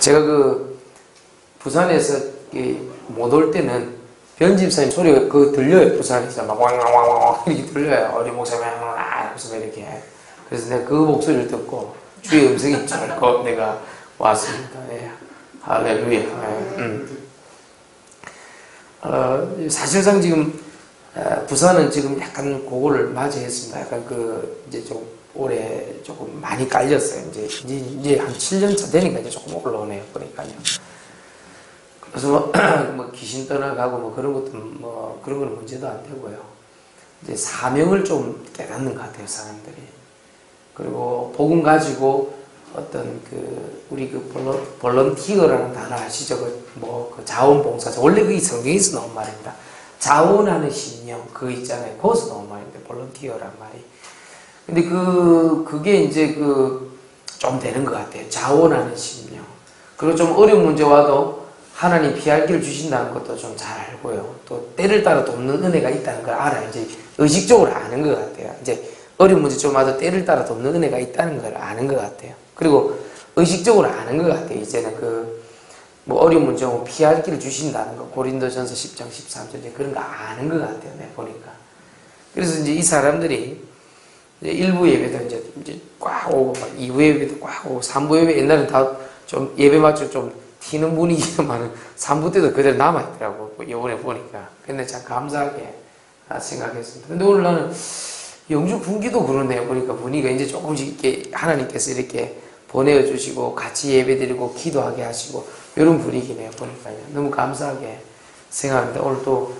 제가 그 부산에서 못 올 때는 변집사님 소리가 그 들려요. 부산에서 막 왕왕왕왕 이렇게 들려요. 어리 목사님 하면서 이렇게. 그래서 내가 그 목소리를 듣고 주의 음성이 짧고 내가 왔습니다. 예. 할렐루야. 예. 사실상 지금 부산은 지금 약간 그거를 맞이했습니다. 약간 그 이제 좀 올해 조금 많이 깔렸어요. 이제 한 7년차 되니까 이제 조금 올라오네요. 그러니까요. 그래서 뭐 귀신 떠나가고 뭐 그런 것도 뭐 그런 거는 문제도 안 되고요. 이제 사명을 좀 깨닫는 것 같아요, 사람들이. 그리고 복음 가지고 어떤 그 우리 그 볼런티어라는 단어 아시죠? 그 자원봉사자. 원래 그게 성경에서 나온 말입니다. 자원하는 심령 그거 있잖아요. 거기서 나온 말인데 볼런티어란 말이. 근데 그게 이제 좀 되는 것 같아요. 자원하는 심령. 그리고 좀 어려운 문제 와도 하나님 피할 길을 주신다는 것도 좀 잘 알고요. 또 때를 따라 돕는 은혜가 있다는 걸 알아요. 이제 의식적으로 아는 것 같아요. 이제 어려운 문제 좀 와도 때를 따라 돕는 은혜가 있다는 걸 아는 것 같아요. 그리고 의식적으로 아는 것 같아요. 이제는 뭐 어려운 문제 오면 피할 길을 주신다는 거. 고린도전서 10장 13절 이제 그런 거 아는 것 같아요. 내가 보니까. 그래서 이제 이 사람들이 이제 1부 예배도 이제 꽉 오고, 2부 예배도 꽉 오고, 3부 예배 옛날엔 다 좀 예배 맞춰 좀 튀는 분위기지만은 3부 때도 그대로 남아있더라고. 이번에 보니까. 근데 참 감사하게 생각했습니다. 근데 오늘 나는 영주 분기도 그러네요. 보니까 분위기가 이제 조금씩 이렇게 하나님께서 이렇게 보내주시고 같이 예배드리고 기도하게 하시고 이런 분위기네요. 보니까요. 너무 감사하게 생각합니다. 오늘 또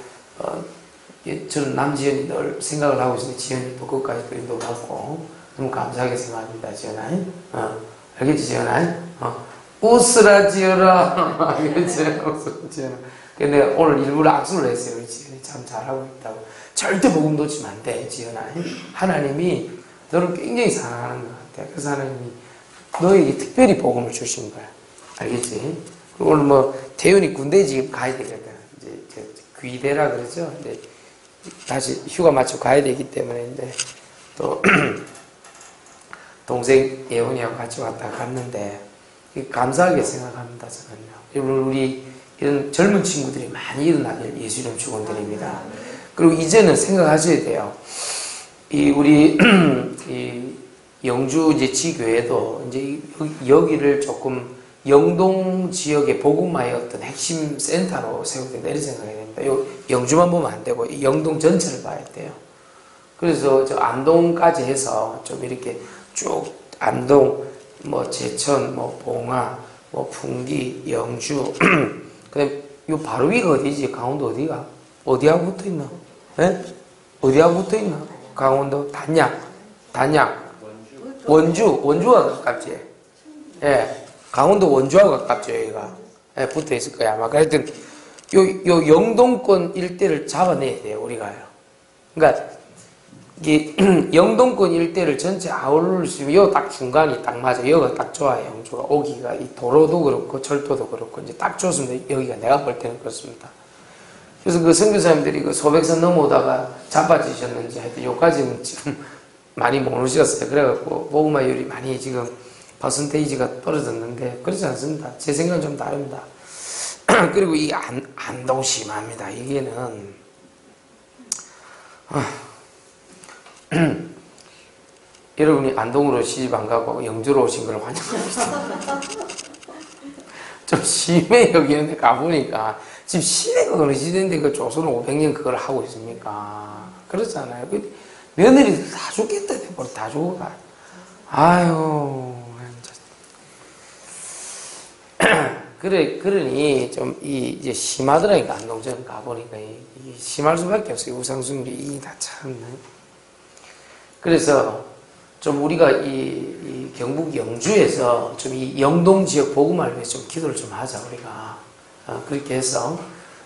저는 남지연이 늘 생각을 하고 있으니 지연이 또 끝까지 또 인도받고 너무 감사하게 생각합니다. 지연아. 알겠지 지연아? 웃으라 지연아. 알겠지? 웃으라 지연아. 근데 오늘 일부러 악수를 했어요. 우리 지연이 참 잘하고 있다고. 절대 복음 놓치면 안 돼, 지연아. 하나님이 너를 굉장히 사랑하는 것 같아. 그래서 하나님이 너에게 특별히 복음을 주신 거야. 알겠지? 그리고 오늘 뭐 태윤이 군대 지금 가야 되거든. 이제 귀대라 그러죠. 이제 다시 휴가 맞춰 가야 되기 때문에 이제 또 동생 예원이하고 같이 왔다 갔는데 감사하게 생각합니다. 저는요. 여러분 우리 이런 젊은 친구들이 많이 일어나길 예수 이름 축원드립니다. 그리고 이제는 생각하셔야 돼요. 우리 이 영주 이제 지교회도 이제 여기를 조금 영동 지역의 복음화의 어떤 핵심 센터로 세워야 된다 이런 생각이 됩니다. 영주만 보면 안 되고 영동 전체를 봐야 돼요. 그래서 저 안동까지 해서 좀 이렇게 쭉 안동, 뭐 제천, 뭐 봉화, 뭐 풍기, 영주, 그다음 요 바로 위가 어디지? 강원도 어디가? 어디하고 붙어 있나? 예? 어디하고 붙어 있나? 강원도 단양, 원주가 가깝지. 예, 강원도 원주하고 가깝죠 여기가. 예, 붙어 있을 거야 아마. 하여튼 요 영동권 일대를 잡아내야 돼요 우리가요. 그러니까 이게 영동권 일대를 전체 아우를 수 있으면 여기 딱 중간이 딱 맞아. 여기가 딱 좋아요. 영주가 오기가 이 도로도 그렇고 철도도 그렇고 이제 딱 좋습니다. 여기가 내가 볼 때는 그렇습니다. 그래서 그 선교사님들이 그 소백산 넘어오다가 자빠지셨는지 하여튼 여기까지는 지금 많이 못 오셨어요. 그래갖고 복음화율이 많이 지금 퍼센테이지가 떨어졌는데 그렇지 않습니다. 제 생각은 좀 다릅니다. 그리고 이 안동 심합니다. 이게는 여러분이 안동으로 시집 안 가고 영주로 오신 걸 환영합니다. 좀 심해 여기는 가보니까 지금 시대가 어느 시대인데 그 조선 500년 그걸 하고 있습니까? 그렇잖아요. 며느리들 다 죽겠다 다 죽어가. 아유 그러니 좀 이제 심하더라니까 안동전 가보니까 이 심할 수밖에 없어요. 우상숭배이 다 참네. 그래서 좀 우리가 이 경북 영주에서 좀 이 영동 지역 복음화를 위해서 좀 기도를 좀 하자 우리가. 그렇게 해서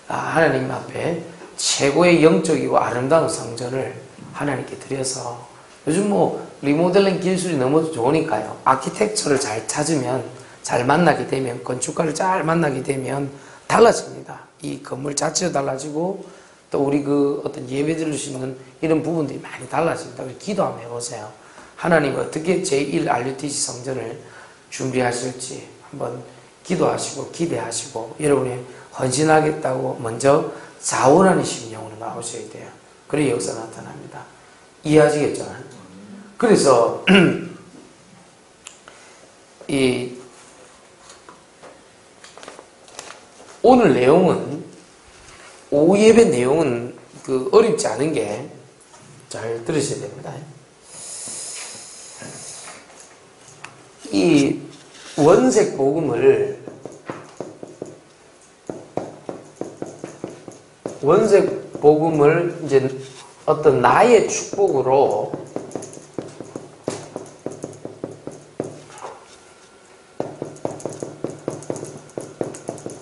하나님 앞에 최고의 영적이고 아름다운 성전을 하나님께 드려서 요즘 뭐 리모델링 기술이 너무 좋으니까요. 아키텍처를 잘 찾으면 잘 만나게 되면 건축가를 잘 만나게 되면 달라집니다. 이 건물 자체도 달라지고 또 우리 그 어떤 예배 드릴 수 있는 이런 부분들이 많이 달라집니다. 기도 한번 해보세요. 하나님 어떻게 제1 RUTC 성전을 준비하실지 한번 기도하시고 기대하시고 여러분이 헌신하겠다고 먼저 자원하는 심령으로 나오셔야 돼요. 그래야 역사 나타납니다. 이해하시겠죠? 그래서 오늘 내용은 오후 예배 내용은 어렵지 않은 게 잘 들으셔야 됩니다. 이 원색 복음을 이제 어떤 나의 축복으로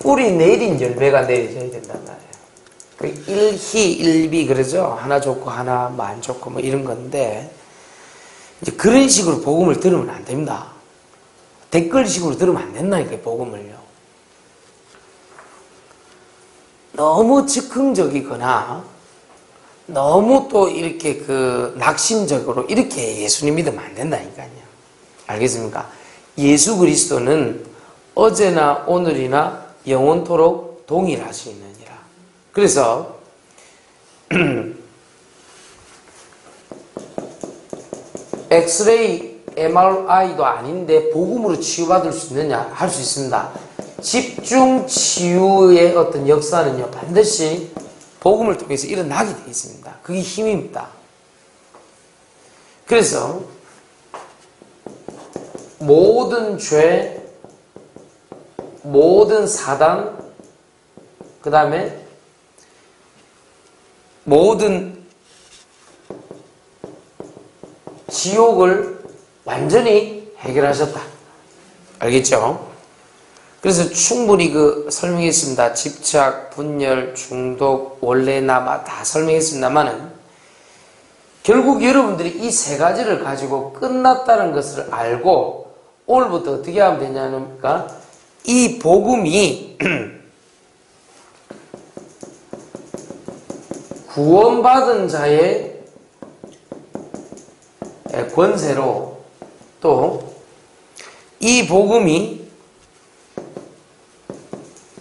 뿌리 내린 열매가 내려져야 된단 말이에요. 그 일희 일비 그러죠. 하나 좋고 하나 만 좋고 뭐 이런 건데 이제 그런 식으로 복음을 들으면 안 됩니다. 댓글식으로 들으면 안 된다니까요. 복음을요. 너무 즉흥적이거나 너무 또 이렇게 낙심적으로 이렇게 예수님 믿으면 안 된다니까요. 알겠습니까? 예수 그리스도는 어제나 오늘이나 영원토록 동일하시느니라. 그래서 엑스레이 MRI도 아닌데 복음으로 치유받을 수 있느냐? 할 수 있습니다. 집중 치유의 어떤 역사는요 반드시 복음을 통해서 일어나게 되어 있습니다. 그게 힘입니다. 그래서 모든 죄, 모든 사단, 그 다음에 모든 지옥을 완전히 해결하셨다. 알겠죠? 그래서 충분히 설명했습니다. 집착, 분열, 중독, 원래 남아 다 설명했습니다만은 결국 여러분들이 이 세 가지를 가지고 끝났다는 것을 알고 오늘부터 어떻게 하면 되냐니까 이 복음이 구원받은 자의 권세로 또 이 복음이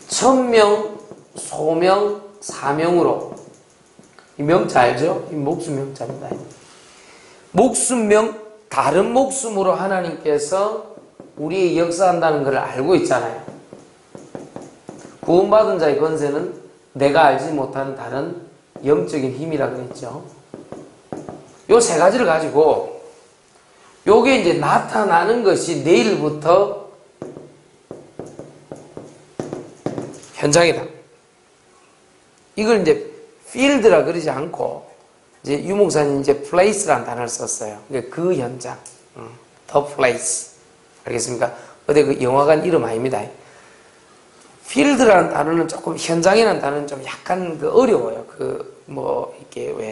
천명, 소명, 사명으로 이 명자 알죠? 이 목숨 명자입니다. 목숨명, 다른 목숨으로 하나님께서 우리의 역사한다는 것을 알고 있잖아요. 구원받은 자의 권세는 내가 알지 못하는 다른 영적인 힘이라 그랬죠. 요 세 가지를 가지고 요게 이제 나타나는 것이 내일부터 현장이다. 이걸 이제 필드라 그러지 않고 이제 유 목사님 이제 place라는 단어를 썼어요. 그 현장, the place. 알겠습니까? 어디 영화관 이름 아닙니다. 필드라는 단어는 조금 현장이라는 단어는 좀 약간 어려워요. 이렇게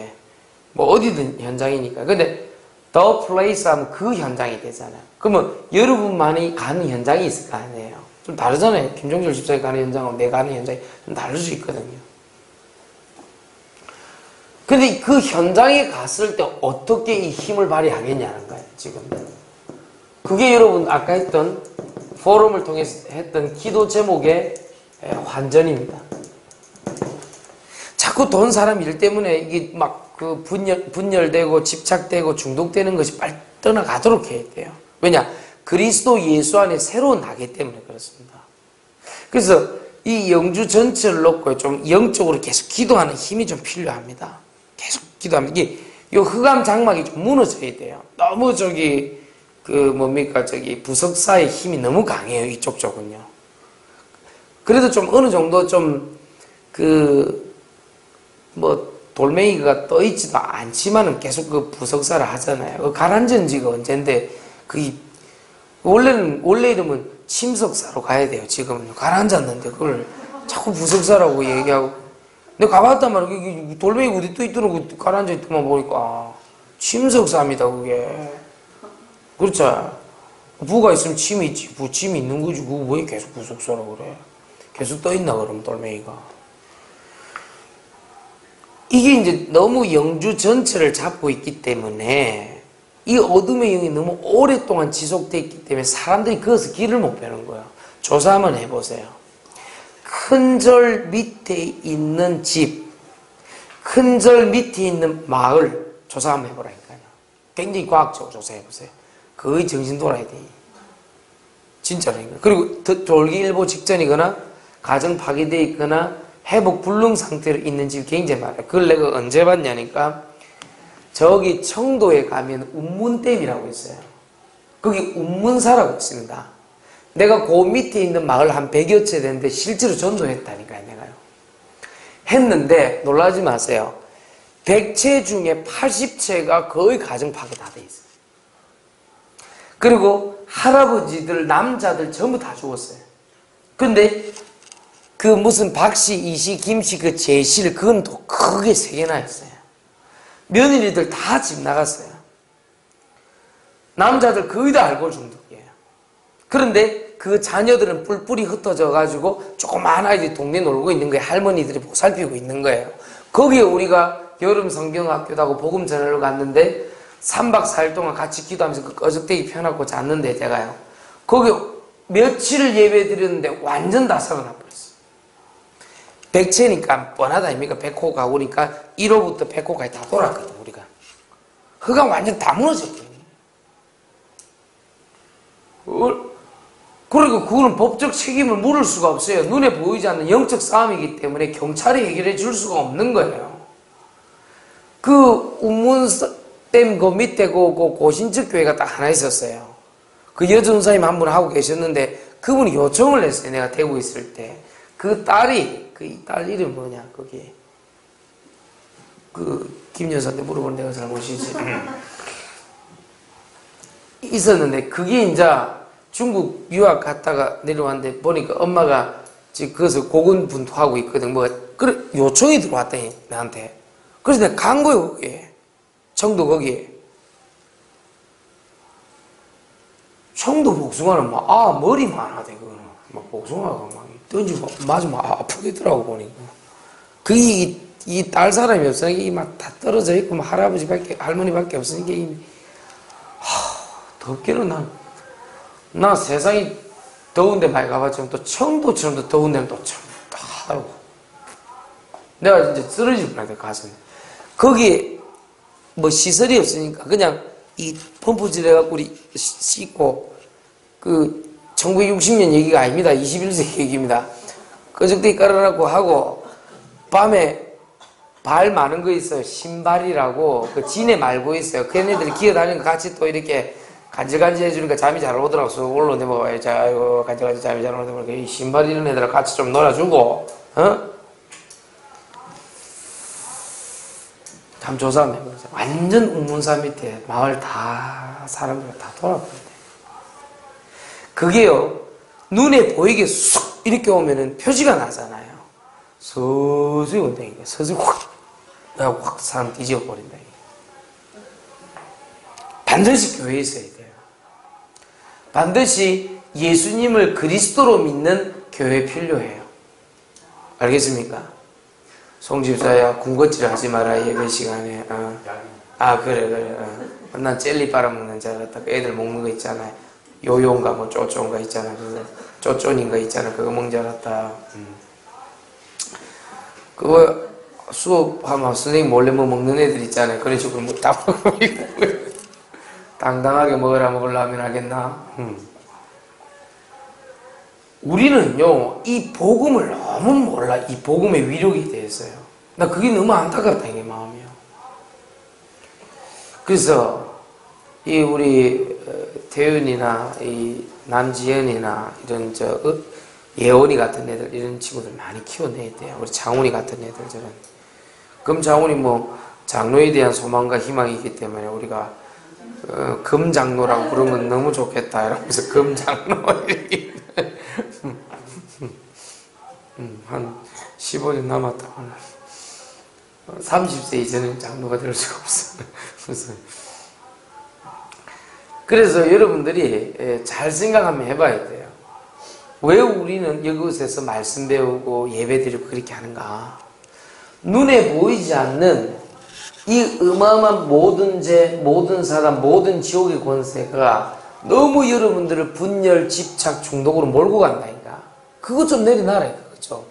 어디든 현장이니까. 근데 the place 하면 그 현장이 되잖아요. 그러면 여러분만이 가는 현장이 있을 거 아니에요. 좀 다르잖아요. 김종철 집사가 가는 현장하고 내가 가는 현장이 좀 다를 수 있거든요. 근데 그 현장에 갔을 때 어떻게 이 힘을 발휘하겠냐는 거예요, 지금. 그게 여러분 아까 했던 포럼을 통해서 했던 기도 제목의 환전입니다. 자꾸 돈 사람 일 때문에 이게 분열되고 집착되고 중독되는 것이 빨리 떠나가도록 해야 돼요. 왜냐? 그리스도 예수 안에 새로운 나기 때문에 그렇습니다. 그래서 이 영주 전체를 놓고 좀 영적으로 계속 기도하는 힘이 좀 필요합니다. 계속 기도합니다. 이 흑암 장막이 좀 무너져야 돼요. 너무 부석사의 힘이 너무 강해요. 이쪽 쪽은요. 그래도 좀 어느 정도 돌멩이가 떠있지도 않지만은 계속 부석사를 하잖아요. 가라앉은 지가 언젠데, 원래 이름은 침석사로 가야 돼요. 지금은 가라앉았는데, 그걸 자꾸 부석사라고 얘기하고. 내가 가봤단 말이야. 돌멩이 어디 떠있더라고, 가라앉아있더만 보니까. 침석사입니다, 그게. 그렇죠. 부가 있으면 침이 있지. 부침이 있는 거지. 그거 왜 계속 부석사라고 그래? 계속 떠있나, 그러면 돌멩이가. 이게 이제 너무 영주 전체를 잡고 있기 때문에 이 어둠의 영이 너무 오랫동안 지속되어 있기 때문에 사람들이 그것을 길을 못 빼는 거예요. 조사 한번 해보세요. 큰 절 밑에 있는 집, 큰 절 밑에 있는 마을 조사 한번 해보라니까요. 굉장히 과학적으로 조사해보세요. 거의 정신 돌아야 돼. 진짜라니까. 그리고 돌기일보 직전이거나 가정 파괴되어 있거나 회복 불능 상태로 있는 집이 굉장히 많아요. 그걸 내가 언제 봤냐니까 저기 청도에 가면 운문댐이라고 있어요. 거기 운문사라고 있습니다. 내가 그 밑에 있는 마을 한 100여 채 되는데 실제로 전도했다니까요. 내가요. 했는데 놀라지 마세요. 100채 중에 80채가 거의 가정 파괴 다 돼 있어요. 그리고 할아버지들, 남자들 전부 다 죽었어요. 근데 그 무슨 박씨, 이씨, 김씨 그 제실 그건 또 크게 3개나 했어요. 며느리들 다 집 나갔어요. 남자들 거의 다 알코올 중독이에요. 그런데 그 자녀들은 뿔뿔이 흩어져 가지고 조그만 아이들이 동네 놀고 있는 거예요. 할머니들이 보살피고 있는 거예요. 거기에 우리가 여름 성경학교다고 복음 전하러 갔는데 3박 4일 동안 같이 기도하면서 그 꺼적대기 펴놓고 잤는데 제가요. 거기 며칠을 예배 드렸는데 완전 다 살아나 버렸어요. 100채니까 뻔하다 아닙니까? 100호 가구니까 1호부터 100호까지 다 돌았거든 우리가. 흙가 완전 다 무너졌거든요. 그리고 그거는 법적 책임을 물을 수가 없어요. 눈에 보이지 않는 영적 싸움이기 때문에 경찰이 해결해 줄 수가 없는 거예요. 그 운문댐 그 밑에 그 고신적 교회가 딱 하나 있었어요. 그 여전사님 한 분 하고 계셨는데 그분이 요청을 했어요. 내가 대구에 있을 때. 그 딸이 그 딸 이름 뭐냐 거기 그 김 여사한테 물어보는 내가 잘 모시지. 있었는데 그게 이제 중국 유학 갔다가 내려왔는데 보니까 엄마가 지금 거기서 고군분투하고 있거든. 뭐 그래 요청이 들어왔더니 나한테. 그래서 내가 간 거예요 거기에. 청도 거기에. 청도 복숭아는 막 머리만 하대 그거는. 막 복숭아가 막 던지고 맞으면 아프겠더라고 보니까. 그 이 딸 사람이 없으니까 이 막 다 떨어져 있고 막 할아버지밖에 할머니밖에 없으니까 이 덥기는 나 세상이 더운데 많이 가봤지만 또 청도처럼 또 더운 데는 또 참 하다고. 내가 이제 쓰러질 뻔했다 가서. 거기에 뭐 시설이 없으니까 그냥 이 펌프질 해갖고 우리 씻고 그 1960년 얘기가 아닙니다. 21세기 얘기입니다. 끄적대기 깔아놓고 하고 밤에 발 많은 거 있어요. 신발이라고 그 진에 말고 있어요. 걔네들이 기어다니는 거 같이 또 이렇게 간질간질 해주니까 잠이 잘 오더라고. 쑥 올라오는데 뭐 아이고 간질간질 잠이 잘 오는데 이 신발 이런 애들 같이 좀 놀아주고 참 조사하면 해보세요. 완전 운문사 밑에 마을 다 사람들 다 돌아버린대. 그게요 눈에 보이게 쑥 이렇게 오면은 표지가 나잖아요. 서서히 온다니까. 서서히 확 사람 뒤집어 버린다. 반드시 교회에 있어야 돼요. 반드시 예수님을 그리스도로 믿는 교회 필요해요. 알겠습니까? 송집사야 군것질 하지 마라 예배 시간에. 그래. 난 젤리 빨아먹는 줄 알았다. 애들 먹는 거 있잖아요. 요요인가 뭐 쪼쪼인가 있잖아. 그거 쪼쪼인가 있잖아. 그거 먹는 줄 알았다. 그거 수업하면 선생님 몰래 뭐 먹는 애들 있잖아요. 그런 식으로 뭐 딱 당당하게 먹으려면 하겠나? 우리는요 이 복음을 너무 몰라. 이 복음의 위력에 대해서요. 나 그게 너무 안타깝다 이게 마음이요. 그래서 이 우리 태윤이나 이 남지연이나 이런 예원이 같은 애들 이런 친구들 많이 키워내야 돼요. 우리 장훈이 같은 애들 저런. 그럼 장훈이 뭐 장로에 대한 소망과 희망이 있기 때문에 우리가 금장로라고 부르면 너무 좋겠다 이러면서 금장로 한 15년 남았다. 30세 이전엔 장로가 될 수가 없어. 그래서 여러분들이 잘 생각 한번 해봐야 돼요. 왜 우리는 이곳에서 말씀 배우고 예배 드리고 그렇게 하는가? 눈에 보이지 않는 이 어마어마한 모든 죄, 모든 사람, 모든 지옥의 권세가 너무 여러분들을 분열, 집착, 중독으로 몰고 간다니까. 그것 좀 내려놔라. 그렇죠?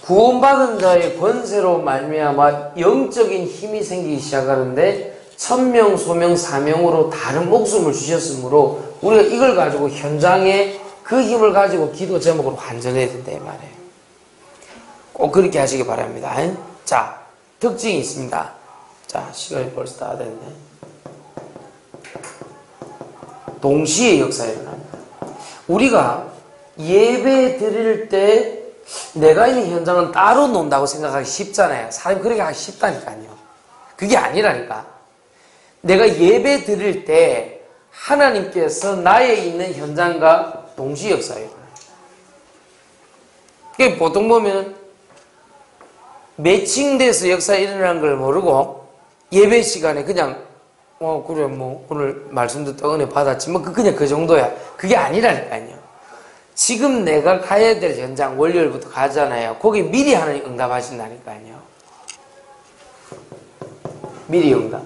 구원받은 자의 권세로 말미암아 영적인 힘이 생기기 시작하는데 천명, 소명, 사명으로 다른 목숨을 주셨으므로 우리가 이걸 가지고 현장에 그 힘을 가지고 기도 제목으로 환전해야 된다 이 말이에요. 꼭 그렇게 하시기 바랍니다. 자, 특징이 있습니다. 자, 시간이 벌써 다 됐네. 동시에 역사에 일어납니다. 우리가 예배 드릴 때 내가 있는 현장은 따로 논다고 생각하기 쉽잖아요. 사람이 그렇게 하기 쉽다니까요. 그게 아니라니까. 내가 예배 드릴 때 하나님께서 나의 있는 현장과 동시에 역사에 일어나요. 그게 보통 보면 매칭돼서 역사에 일어나는 걸 모르고 예배 시간에 그냥 그래 뭐 오늘 말씀 듣다 은혜 받았지 뭐 그냥 그 정도야. 그게 아니라니까요. 지금 내가 가야 될 현장 월요일부터 가잖아요. 거기 미리 하나님 응답하신다니까요. 미리 응답.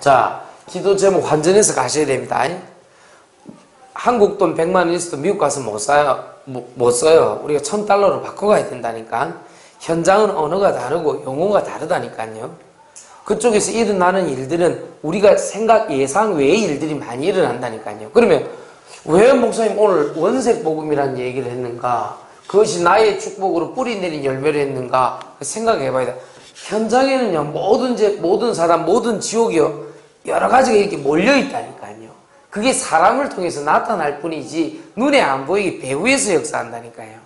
자, 기도 제목 환전해서 가셔야 됩니다. 한국 돈 100만 원 있어도 미국 가서 못 사요. 못 써요. 우리가 $1000로 바꿔가야 된다니까. 현장은 언어가 다르고 용어가 다르다니까요. 그쪽에서 일어나는 일들은 우리가 생각 예상 외의 일들이 많이 일어난다니까요. 그러면 왜 목사님 오늘 원색 복음이라는 얘기를 했는가? 그것이 나의 축복으로 뿌리 내린 열매를 했는가? 생각해 봐야 돼. 현장에는요, 모든 사람, 모든 지옥이요, 여러 가지가 이렇게 몰려 있다니까요. 그게 사람을 통해서 나타날 뿐이지, 눈에 안 보이게 배후에서 역사한다니까요.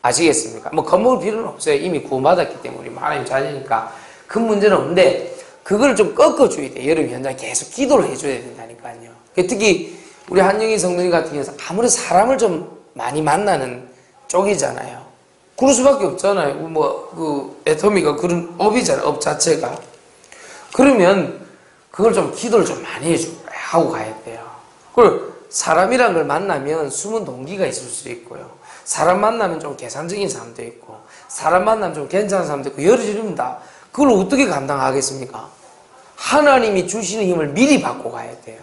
아시겠습니까? 뭐, 겁먹을 필요는 없어요. 이미 구원받았기 때문에, 우리 하나님 자녀니까. 그 문제는 없는데, 그걸 좀 꺾어줘야 돼. 여러분 현장에 계속 기도를 해줘야 된다니까요. 특히, 우리 한영희 성도님 같은 경우는 아무래도 사람을 좀 많이 만나는 쪽이잖아요. 그럴 수밖에 없잖아요. 애터미가 그런 업이잖아요. 업 자체가. 그러면 그걸 좀 기도를 좀 많이 하고 가야 돼요. 그리고 사람이란 걸 만나면 숨은 동기가 있을 수 있고요. 사람 만나면 좀 계산적인 사람도 있고, 사람 만나면 좀 괜찮은 사람도 있고, 여러 지릅니다. 그걸 어떻게 감당하겠습니까? 하나님이 주시는 힘을 미리 받고 가야 돼요.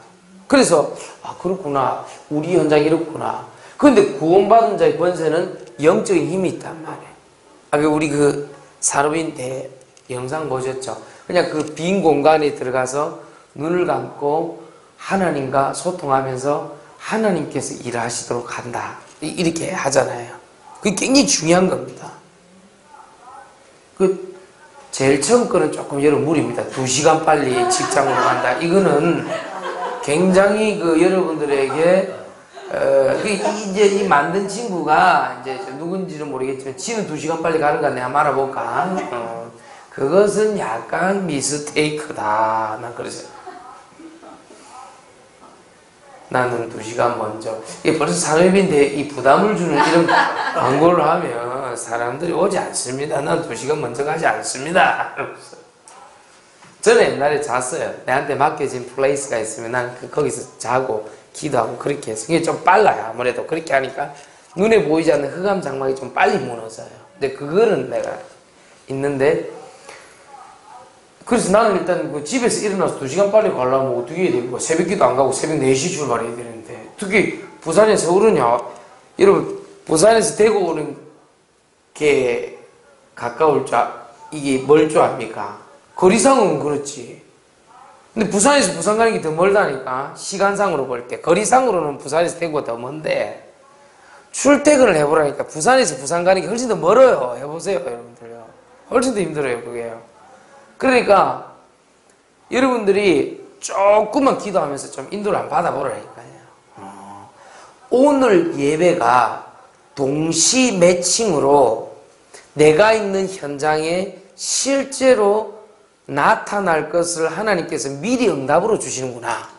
그래서 그렇구나. 우리 현장이 이렇구나. 그런데 구원받은 자의 권세는 영적인 힘이 있단 말이에요. 우리 산업인 대 영상 보셨죠? 그냥 그 빈 공간에 들어가서 눈을 감고 하나님과 소통하면서 하나님께서 일하시도록 한다. 이렇게 하잖아요. 그게 굉장히 중요한 겁니다. 제일 처음 거는 조금 여러분 무리입니다. 2시간 빨리 직장으로 간다. 이거는 굉장히 여러분들에게 이제 이 만든 친구가 이제 누군지는 모르겠지만 지는 2시간 빨리 가는가 내가 말아볼까. 그것은 약간 미스테이크다. 난 그러세요. 나는 2시간 먼저. 이게 벌써 산업인데 이 부담을 주는 이런 광고를 하면 사람들이 오지 않습니다. 난 2시간 먼저 가지 않습니다. 저는 옛날에 잤어요. 내한테 맡겨진 플레이스가 있으면 난 거기서 자고 기도하고 그렇게 해서. 이게 좀 빨라요. 아무래도 그렇게 하니까 눈에 보이지 않는 흑암 장막이 좀 빨리 무너져요. 근데 그거는 내가 있는데, 그래서 나는 일단 집에서 일어나서 2시간 빨리 가려면 어떻게 해야 되고, 새벽기도 안 가고 새벽 4시 출발해야 되는데, 특히 부산에 서울은요, 여러분 부산에서 대구 오는 게 가까울 이게 멀 줄 압니까? 거리상은 그렇지. 근데 부산에서 부산 가는 게 더 멀다니까. 시간상으로 볼 때. 거리상으로는 부산에서 대구가 더 먼데, 출퇴근을 해보라니까. 부산에서 부산 가는 게 훨씬 더 멀어요. 해보세요, 여러분들요. 훨씬 더 힘들어요, 그게요. 그러니까 여러분들이 조금만 기도하면서 좀 인도를 안 받아보라니까요. 오늘 예배가 동시 매칭으로 내가 있는 현장에 실제로 나타날 것을 하나님께서 미리 응답으로 주시는구나.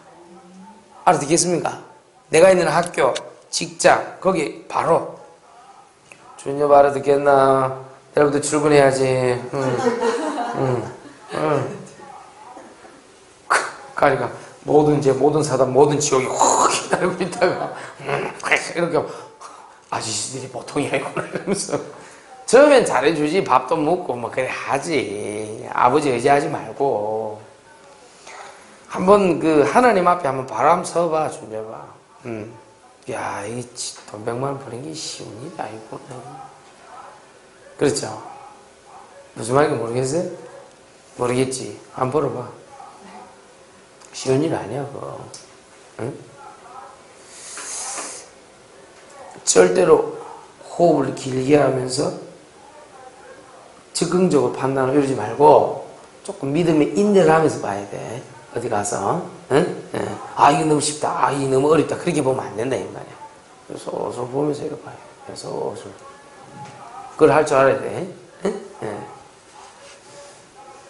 알아듣겠습니까? 내가 있는 학교, 직장, 거기 바로 주님 알아듣겠나? 내일부터 출근해야지. 그러니까 모든 사단, 모든 지옥이 확 기다리고 있다가 이렇게 아저씨들이 보통이 아니구나 이러면서 처음엔 잘해주지. 밥도 먹고 뭐 그래 하지. 아버지 의지하지 말고 한번 하나님 앞에 한번 바로 한번 서봐. 준비해봐. 야, 이 돈 100만 원 버는 게 쉬운 일이 아니고. 그렇죠? 무슨 말인지 모르겠어요? 모르겠지. 한번 벌어봐. 쉬운 일 아니야, 그거. 응? 절대로 호흡을 길게 하면서 즉흥적으로 판단을 이러지 말고 조금 믿음에 인내를 하면서 봐야 돼. 어디 가서. 응? 응. 아, 이거 너무 쉽다. 아, 이거 너무 어렵다. 그렇게 보면 안 된다, 이 말이야. 소설 보면서 이거 봐요. 소설. 그걸 할 줄 알아야 돼. 응? 응.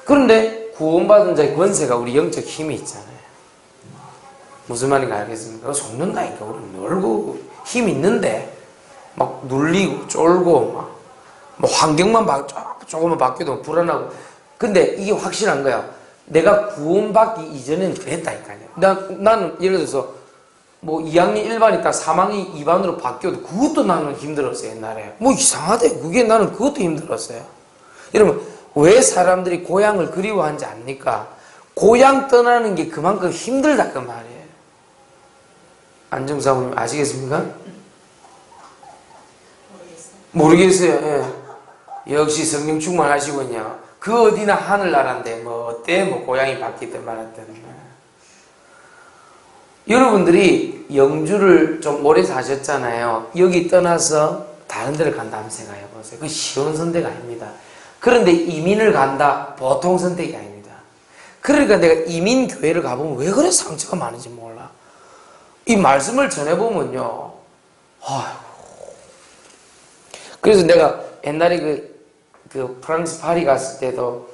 그런데 구원받은 자의 권세가 우리 영적 힘이 있잖아요. 무슨 말인지 알겠습니까? 속는다니까. 우리 놀고 힘 있는데 막 눌리고 쫄고 막 뭐 환경만 조금만 바뀌어도 불안하고. 근데 이게 확실한 거야. 내가 구원받기 이전에는 그랬다니까요. 나는 예를 들어서 뭐 2학년 1반 있다 3학년 2반으로 바뀌어도 그것도 나는 힘들었어요. 옛날에 뭐 이상하대. 그게 나는 그것도 힘들었어요. 여러분 왜 사람들이 고향을 그리워하는지 압니까? 고향 떠나는 게 그만큼 힘들다 그 말이에요. 안정사모님 아시겠습니까? 모르겠어요. 예. 역시 성령 충만하시군요. 그 어디나 하늘나라인데 뭐 어때? 뭐 고향이 바뀌든 말았든. 여러분들이 영주를 좀 오래 사셨잖아요. 여기 떠나서 다른 데를 간다 한번 생각해 보세요. 그 쉬운 선택 아닙니다. 그런데 이민을 간다 보통 선택이 아닙니다. 그러니까 내가 이민교회를 가보면 왜 그래 상처가 많은지 몰라. 이 말씀을 전해보면요. 아이고. 그래서 내가 옛날에 그 프랑스 파리 갔을 때도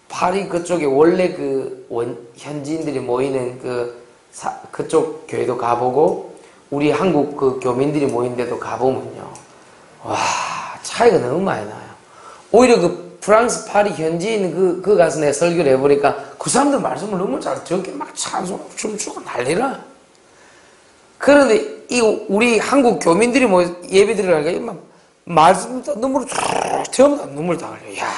파리 그쪽에 원래 현지인들이 모이는 그쪽 교회도 가보고 우리 한국 그 교민들이 모인 데도 가보면요. 와, 차이가 너무 많이 나요. 오히려 그 프랑스 파리 현지인 그 가서 내가 설교를 해보니까 그 사람들 말씀을 너무 잘 저렇게 막 찬송 춤추고 난리라. 그런데 우리 한국 교민들이 뭐 예배 드리라니까 막 말씀 다 눈물을 전부 다 눈물 다 흘려. 야,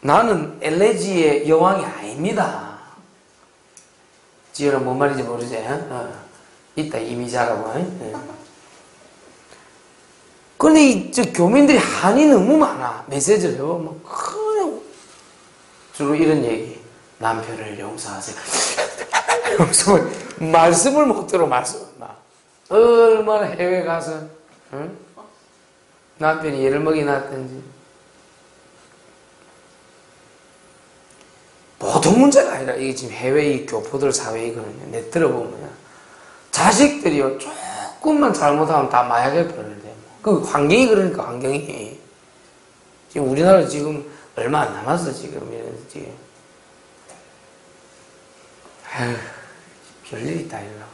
나는 엘레지의 여왕이 아닙니다. 지연아 뭔 말인지 모르지? 이따 이미 잘하고. 근데 저 교민들이 한이 너무 많아. 메시지를 막 그냥 주로 이런 얘기. 남편을 용서하세요. 말씀을 못 들어 말씀. 얼마나 해외 가서 응? 남편이 예를 먹이 놨든지. 보통 문제가 아니라 이게 지금 해외의 교포들 사회이거든요. 내 들어보면 자식들이요 조금만 잘못하면 다 마약에 버리는데 그 환경이 그러니까 환경이 지금 우리나라 지금 얼마 안 남았어 지금 지금. 아휴 별일이 다 일어나고.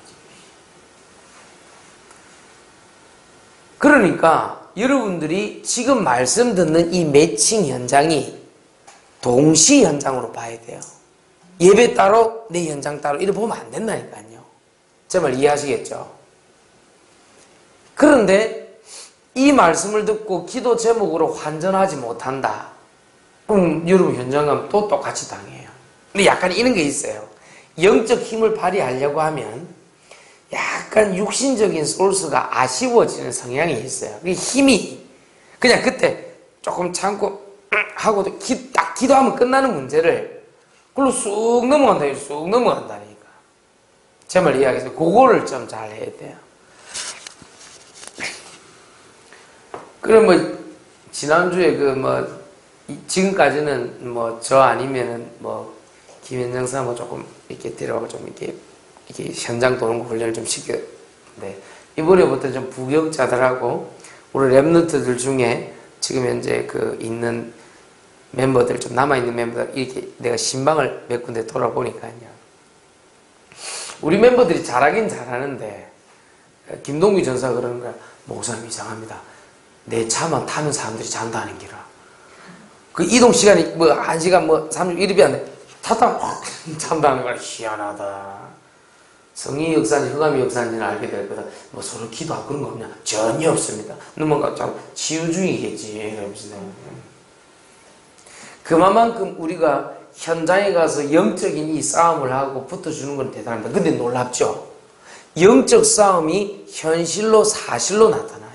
그러니까 여러분들이 지금 말씀 듣는 이 매칭 현장이 동시 현장으로 봐야 돼요. 예배 따로 내 현장 따로 이렇게 보면 안 된다니까요. 제 말 이해하시겠죠? 그런데 이 말씀을 듣고 기도 제목으로 환전하지 못한다. 그럼 여러분 현장 가면 또 똑같이 당해요. 근데 약간 이런 게 있어요. 영적 힘을 발휘하려고 하면 약간 육신적인 소스가 아쉬워지는 성향이 있어요. 그 힘이 그냥 그때 조금 참고 하고도 딱 기도하면 끝나는 문제를 그걸로 쑥 넘어간다. 쑥 넘어간다니까. 제 말 이해하겠어요? 그거를 좀 잘 해야 돼요. 그럼 뭐 지난주에 지금까지는 뭐 저 아니면은 뭐 김현정 사람 뭐 조금 이렇게 데려가고 좀 이렇게 현장 도는 거 훈련을 좀 시켰는데 이번에부터 좀 부격자들하고 우리 랩런트들 중에 지금 현재 있는 멤버들 좀 남아있는 멤버들 이렇게 내가 신방을 몇 군데 돌아보니까요. 우리 멤버들이 잘하긴 잘하는데 김동규 전사가 그러는 거야. 목사님 이상합니다. 내 차만 타면 사람들이 잔다는 기라. 그 이동 시간이 뭐 1시간 뭐 31일이 안 돼. 타다 잔다는 거야. 희한하다. 성의 역사인지 흑암의 역사인지는 알게 될 거다. 뭐 서로 기도하고 그런 거 없냐? 전혀 없습니다. 뭔가 참 치유 중이겠지. 이러면서. 그만큼 우리가 현장에 가서 영적인 이 싸움을 하고 붙어주는 건 대단합니다. 근데 놀랍죠? 영적 싸움이 현실로 사실로 나타나요.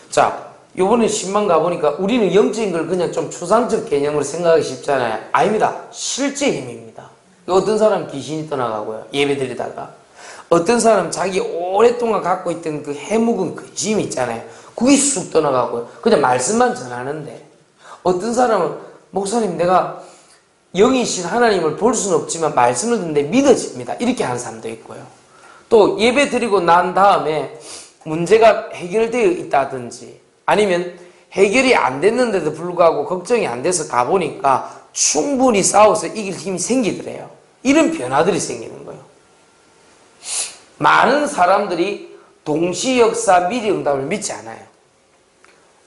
자, 요번에 신방 가보니까 우리는 영적인 걸 그냥 좀 추상적 개념으로 생각하기 쉽잖아요. 아닙니다. 실제 힘입니다. 어떤 사람 귀신이 떠나가고요. 예배 드리다가. 어떤 사람 자기 오랫동안 갖고 있던 그 해묵은 근심이 있잖아요. 그게 쑥 떠나가고요. 그냥 말씀만 전하는데. 어떤 사람은 목사님 내가 영이신 하나님을 볼 수는 없지만 말씀을 듣는데 믿어집니다. 이렇게 하는 사람도 있고요. 또 예배 드리고 난 다음에 문제가 해결되어 있다든지 아니면 해결이 안 됐는데도 불구하고 걱정이 안 돼서 가보니까 충분히 싸워서 이길 힘이 생기더래요. 이런 변화들이 생기는 거예요. 많은 사람들이 동시역사 미래응답을 믿지 않아요.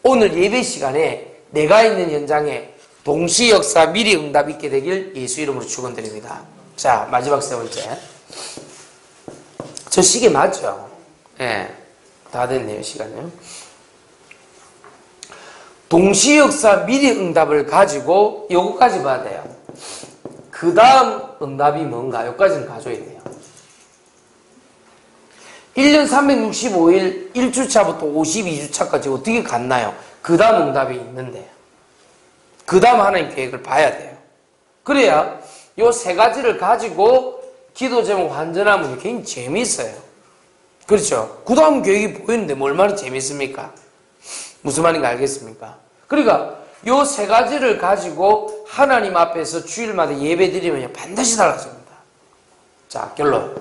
오늘 예배 시간에 내가 있는 현장에 동시역사 미래응답 있게 되길 예수 이름으로 축원드립니다. 자, 마지막 세 번째. 저 시계 맞죠? 예, 네, 다 됐네요, 시간이요. 동시역사 미래응답을 가지고 요거까지 봐야 돼요. 그 다음 응답이 뭔가? 요까지는 가져야 돼요. 1년 365일 1주차부터 52주차까지 어떻게 갔나요? 그 다음 응답이 있는데요. 그 다음 하나님 계획을 봐야 돼요. 그래야 요 세 가지를 가지고 기도 제목 완전하면 굉장히 재미있어요. 그렇죠? 그 다음 계획이 보이는데 뭐 얼마나 재밌습니까? 무슨 말인가 알겠습니까? 그러니까 요 세 가지를 가지고 하나님 앞에서 주일마다 예배 드리면 반드시 달라집니다. 자, 결론.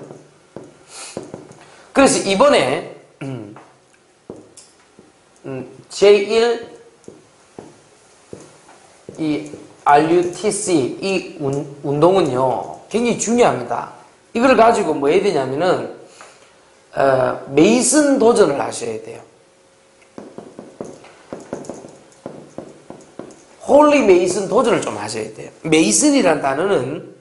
그래서 이번에 제1 이 RUTC 이 운동은요 굉장히 중요합니다. 이걸 가지고 뭐 해야 되냐면은 메이슨 도전을 하셔야 돼요. 홀리 메이슨 도전을 좀 하셔야 돼요. 메이슨이라는 단어는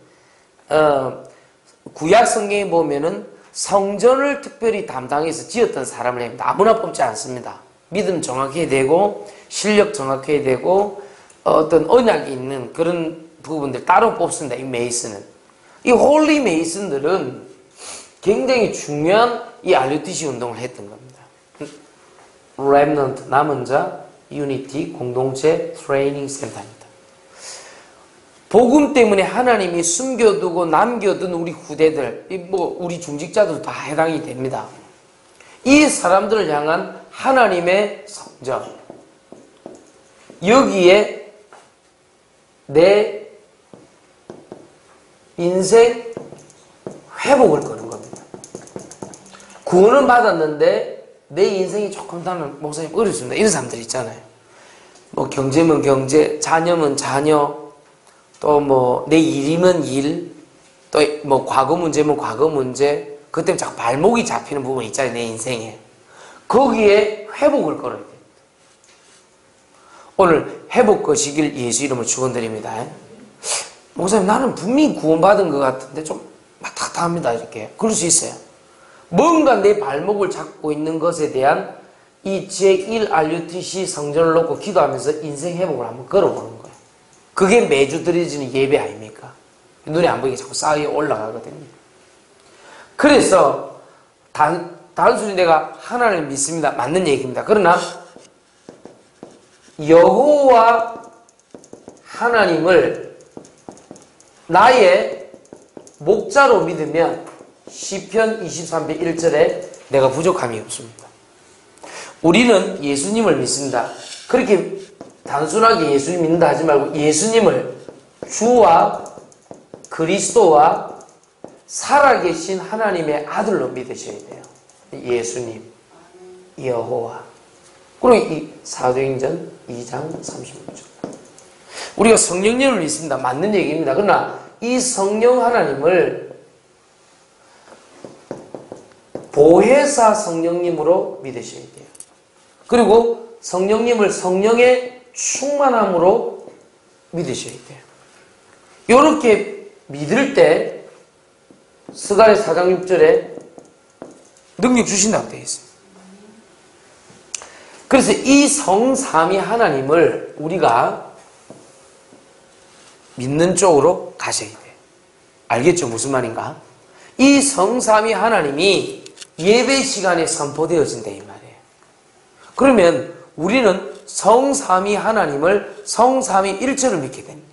구약 성경에 보면은 성전을 특별히 담당해서 지었던 사람을 합니다. 아무나 뽑지 않습니다. 믿음 정확해야 되고 실력 정확해야 되고 어떤 언약이 있는 그런 부분들 따로 뽑습니다. 이 메이슨은. 이 홀리 메이슨들은 굉장히 중요한 이 RUTC 운동을 했던 겁니다. 렘넌트 남은 자 유니티 공동체 트레이닝 센터입니다. 복음 때문에 하나님이 숨겨두고 남겨둔 우리 후대들, 우리 중직자들도 다 해당이 됩니다. 이 사람들을 향한 하나님의 성전, 여기에 내 인생 회복을 거는 겁니다. 구원은 받았는데 내 인생이 조금 다는 목사님 어렵습니다. 이런 사람들 있잖아요. 뭐 경제면 경제, 자녀면 자녀, 또 뭐 내 일이면 일, 또 뭐 과거 문제면 과거 문제, 그것 때문에 자꾸 발목이 잡히는 부분이 있잖아요. 내 인생에. 거기에 회복을 걸어야 돼요. 오늘 회복 거시길 예수 이름으로 축원드립니다. 목사님 나는 분명히 구원받은 것 같은데 좀 막탁합니다. 이렇게 그럴 수 있어요. 뭔가 내 발목을 잡고 있는 것에 대한 이 제1 RUTC 성전을 놓고 기도하면서 인생 회복을 한번 걸어보는 거예요. 그게 매주 드려지는 예배 아닙니까? 눈에 안 보이게 자꾸 쌓여 올라가거든요. 그래서 단순히 내가 하나님을 믿습니다. 맞는 얘기입니다. 그러나 여호와 하나님을 나의 목자로 믿으면 시편 23편 1절에 내가 부족함이 없습니다. 우리는 예수님을 믿습니다. 그렇게 단순하게 예수님 믿는다 하지 말고 예수님을 주와 그리스도와 살아계신 하나님의 아들로 믿으셔야 돼요. 예수님, 여호와. 그리고 이 사도행전 2장 36절. 우리가 성령님을 믿습니다. 맞는 얘기입니다. 그러나 이 성령 하나님을 보혜사 성령님으로 믿으셔야 돼요. 그리고 성령님을 성령의 충만함으로 믿으셔야 돼요. 이렇게 믿을 때 스가랴 4장 6절에 능력 주신다고 되어 있습니다. 그래서 이 성삼위 하나님을 우리가 믿는 쪽으로 가셔야 돼요. 알겠죠? 무슨 말인가? 이 성삼위 하나님이 예배 시간에 선포되어진다 이 말이에요. 그러면 우리는 성삼위 하나님을 성삼위일체를 믿게 됩니다.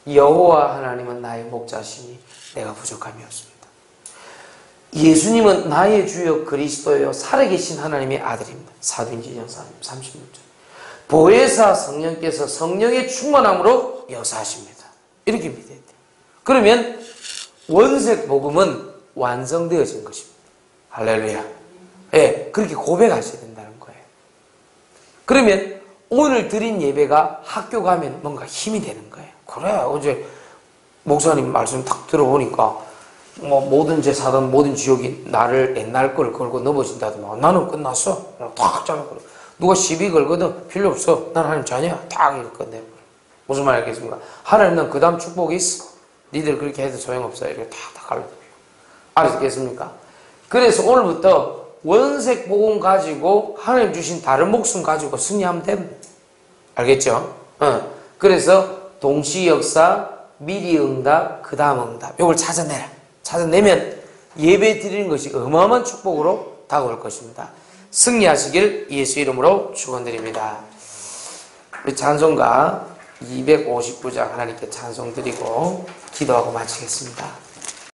여호와 하나님은 나의 목자시니 내가 부족함이 없습니다. 예수님은 나의 주여 그리스도요 살아계신 하나님의 아들입니다. 사도행전 36절. 보혜사 성령께서 성령의 충만함으로 역사하십니다. 이렇게 믿어야 돼요. 그러면 원색 복음은 완성되어진 것입니다. 할렐루야. 예, 그렇게 고백하셔야 된다는 거예요. 그러면 오늘 드린 예배가 학교 가면 뭔가 힘이 되는 거예요. 그래, 어제 목사님 말씀 딱 들어보니까 뭐 모든 제사든 모든 지옥이 나를 옛날 걸 걸고 넘어진다더만 나는 끝났어. 탁 잘라버려. 누가 시비 걸거든 필요 없어. 난 하나님 자녀야. 탁 이렇게 끝내버려. 무슨 말 알겠습니까? 하나님은 그 다음 축복이 있어. 니들 그렇게 해도 소용없어. 이렇게 탁 갈라버려. 알았겠습니까? 그래서 오늘부터 원색 복음 가지고 하나님 주신 다른 목숨 가지고 승리하면 됩니다. 알겠죠? 그래서 동시 역사, 미리 응답, 그 다음 응답. 이걸 찾아내라. 찾아내면 예배 드리는 것이 어마어마한 축복으로 다가올 것입니다. 승리하시길 예수 이름으로 축원드립니다. 우리 찬송가 259장 하나님께 찬송 드리고 기도하고 마치겠습니다.